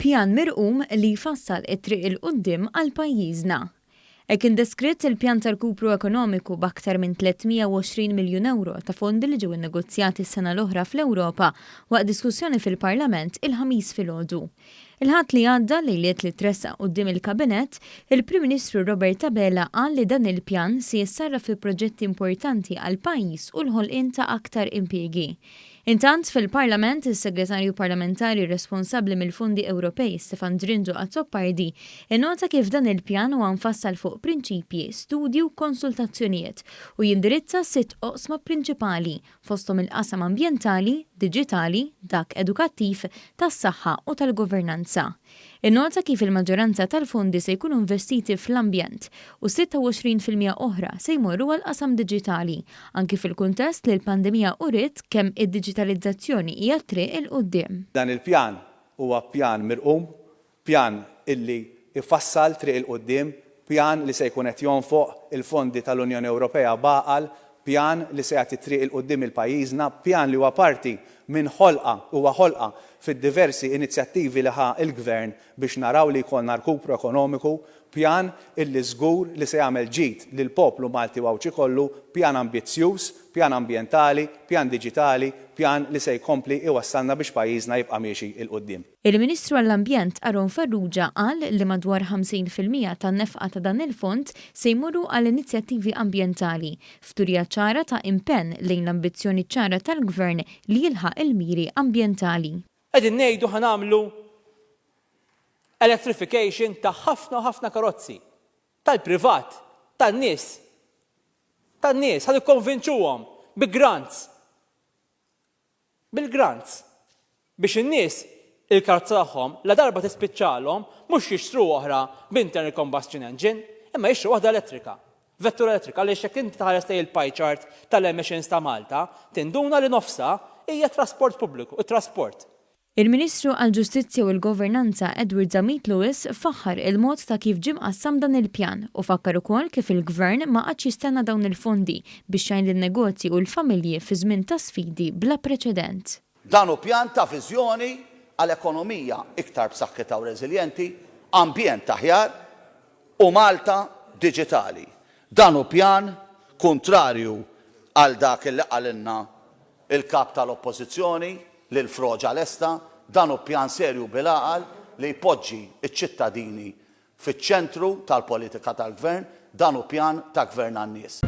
pjan mirqum li jfassal it-triq il-qudiem għal pajjiżna. Hekk indeskritt il-pjan tal-kupru ekonomiku b'aktar minn 320 miljun euro ta' fondi li ġew innegozjati s-sena l-oħra fl-Ewropa waqt diskussjoni fil-Parlament il-ħamis filgħodu. Il-ħadd li għadda lejliet li tressaq quddiem il-Kabinett, il-Prim Ministru Robert Abela qal li dan il-pjan se jissarraf fi proġetti importanti għal pajjiż u l-ħolqien ta' aktar impjiegi. Intant fil-Parlament, il-Segretarju Parlamentari responsabbli mill-Fondi Ewropej Stefan Drinġo Azzopardi innota kif dan il-pjan huwa nfassal fuq prinċipji, studju u konsultazzjonijiet u jindirizza 6 oqsma prinċipali fosthom il-qasam ambjentali, diġitali, dak edukattiv, tas-saħħa u tal-governanza. Innota kif il-maġġoranza tal-fondi se jkunu investiti fl-ambjent u 26% oħra se jmorru għal qasam diġitali, anki fil-kuntest li l-pandemija uriet kemm id-diġitalizzazzjoni hija triq il-qudiem. Dan il-pjan huwa pjan mirqum, pjan illi ifassal triq il-qudiem, pjan li se jkun qed jonfoq il-fondi tal-Unjoni Ewropea baqal, pjan li se jagħti triq il-qudiem il-pajjiżna, pjan li huwa parti minn ħolqa fid-diversi inizjattivi li ħa il-Gvern biex naraw li jkollna rkupru ekonomiku, pjan illi żgur li se jagħmel ġid lill-poplu Malti wawċi kollu, pjan ambizzjuż, pjan ambjentali, pjan diġitali, pjan li se jkompli iwassalna biex pajjiżna jibqa' miexi il-qudiem. Il-Ministru għall-Ambjent Aron Farrugia qal li madwar 50% tan-nefqa ta' dan il-fond se jmorru għal inizjattivi ambjentali, fturija ċara ta' impenn lejn l-ambizzjoni ċara tal-Gvern li jilħaq il-miri ambjentali. Qegħdin ngħidu ħanamlu electrification ta' ħafna karozzi tal-privat, tan-nies. Tan-nies ħad ikkonvinċuhom bi-grants. Bil-grants biex in-nies il-karozza tagħhom la darba tispiċċalhom mhux jixtru oħra b'internal combustion engine, imma jixtru waħda elettrika. Vettura elettrika għaliex jekk inti tħares lejn il-pie chart tal-emissions ta' Malta, tinduna li nofsa hija trasport pubbliku, it-trasport. Il-Ministru għall-Ġustizzja u l-Governanza Edward Zamit Lewis faħħar il-mod ta' kif ġim qassam dan il-pjan u fakkar ukoll kif il-Gvern ma qadx jistenna dawn il-fondi biex jgħin lin-negozji u l-familji fi żmien ta' sfidi bla preċedent. Dan hu pjan ta' viżjoni għal ekonomija iktar b'saħħitha u reżiljenti, ambjent aħjar u Malta diġitali. Dan hu pjan kontrarju għal dak li qalilna il-kap tal-Oppożizzjoni lil Froġa Lesta, dan hu pjan serju bil-għaqal li jpoġġi ċ-ċittadini fiċ-ċentru tal-politika tal-Gvern, dan hu pjan ta' Gvern għan-nies.